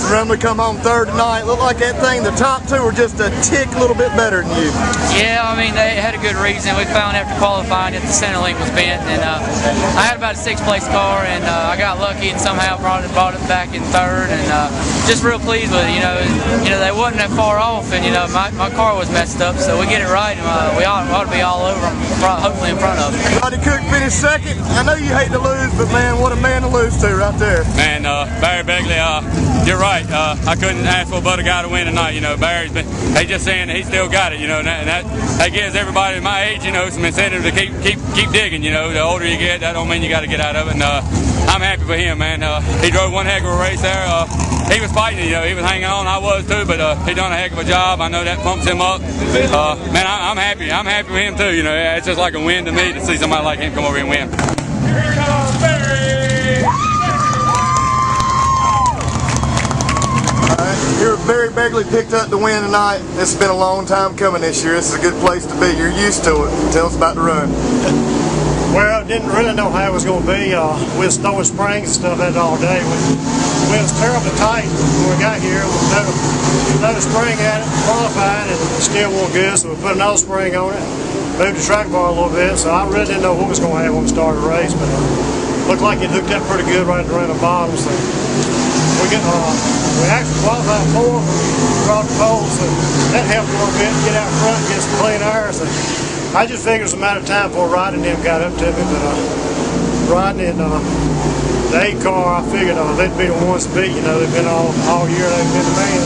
Rumley come on third tonight. Looked like that thing, the top two were just a tick a little bit better than you. Yeah, I mean, they had a good reason. We found after qualifying that the center link was bent, and I had about a 6th place car, and I got lucky and somehow brought it back in third, and just real pleased with it. You know, they wasn't that far off, and my car was messed up, so we get it right, and we ought to be all over them, hopefully in front of them. Rodney Cook finished second. I know you hate to lose, but man, what a man to lose to right there. Man, Barry Begley, you're right. I couldn't ask for but a guy to win tonight. Barry's he's just saying he still got it. And that gives everybody my age, some incentive to keep digging. The older you get, that don't mean you got to get out of it. And I'm happy for him, man. He drove one heck of a race there. He was fighting, he was hanging on. I was too, but he done a heck of a job. I know that pumps him up. Man, I'm happy. I'm happy for him too. It's just like a win to me to see somebody like him come over here and win. Here comes Barry. Here, Barry Begley picked up the win tonight. This has been a long time coming this year. This is a good place to be. You're used to it. Tell us about the run. Well, didn't really know how it was going to be. We was throwing springs and stuff that all day. We was terribly tight when we got here. We threw a spring at it, qualified, and it still wasn't good, so we put another spring on it, moved the track bar a little bit, so I really didn't know what was going to happen when we started the race, but it looked like it hooked up pretty good right around the bottom, so we actually qualified 4th across the pole, so that helped a little bit to get out front and get some clean air. So I just figured it was a matter of time before Rodney and them got up to me, but Rodney and the 8 car, I figured they'd be the ones to beat. They've been all year, they've been the man.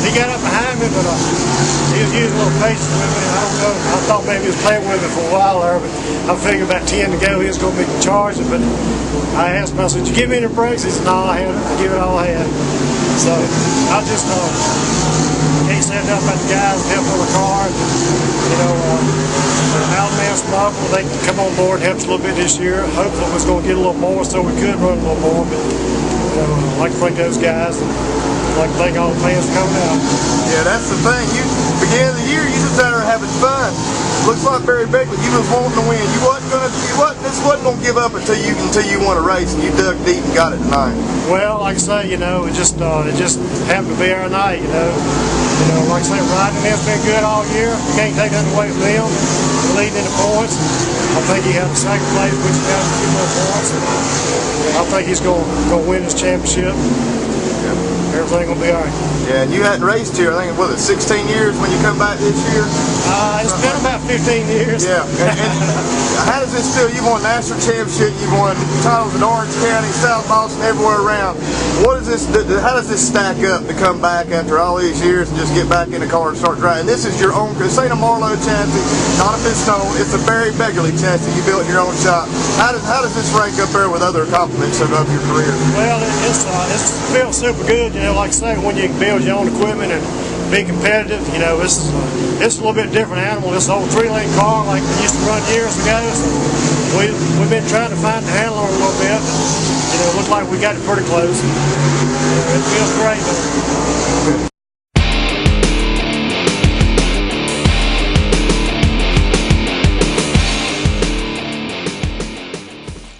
He got up behind me, but he was using a little patience with me. I don't know. I thought maybe he was playing with me for a while there, but I figured about 10 to go he was going to be charged. But I asked him, I said, "Did you give me any brakes?" He said, "No, I give it all I had." So I just he said up at the guys and help on the car. Alabama Smuggler, they can come on board and help us a little bit this year. Hopefully we're going to get a little more so we could run a little more. But I'd like to thank those guys. I'd like to thank all the fans for coming out. Yeah, that's the thing. You beginning of the year, you just out there having fun. Looks like Barry Begley, you was wanting to win. This wasn't gonna give up until you won a race, and you dug deep and got it tonight. Well, like I say, it just happened to be our night. Like I say, Rodney has been good all year. You can't take nothing away from them. Leading in the points. I think he had the 2nd place, which has a few more points. I think he's gonna win his championship. Everything will be all right. Yeah, and you hadn't raced here, I think, 16 years when you come back this year? It's been about 15 years. Yeah. And how does this feel? You won national championship, you won titles in Orange County, South Boston, everywhere around. What is this? How does this stack up to come back after all these years and just get back in the car and start driving? This is your own, this ain't a Marlowe chassis, not a Pistone, it's a Barry Begley chassis you built in your own shop. How does this rank up there with other accomplishments of your career? Well, it feels super good. Like I say, when you can build your own equipment and be competitive, it's a little bit different animal. This old 3-lane car like we used to run years ago. So we've been trying to find the handle on it a little bit. But, it looks like we got it pretty close. It feels great.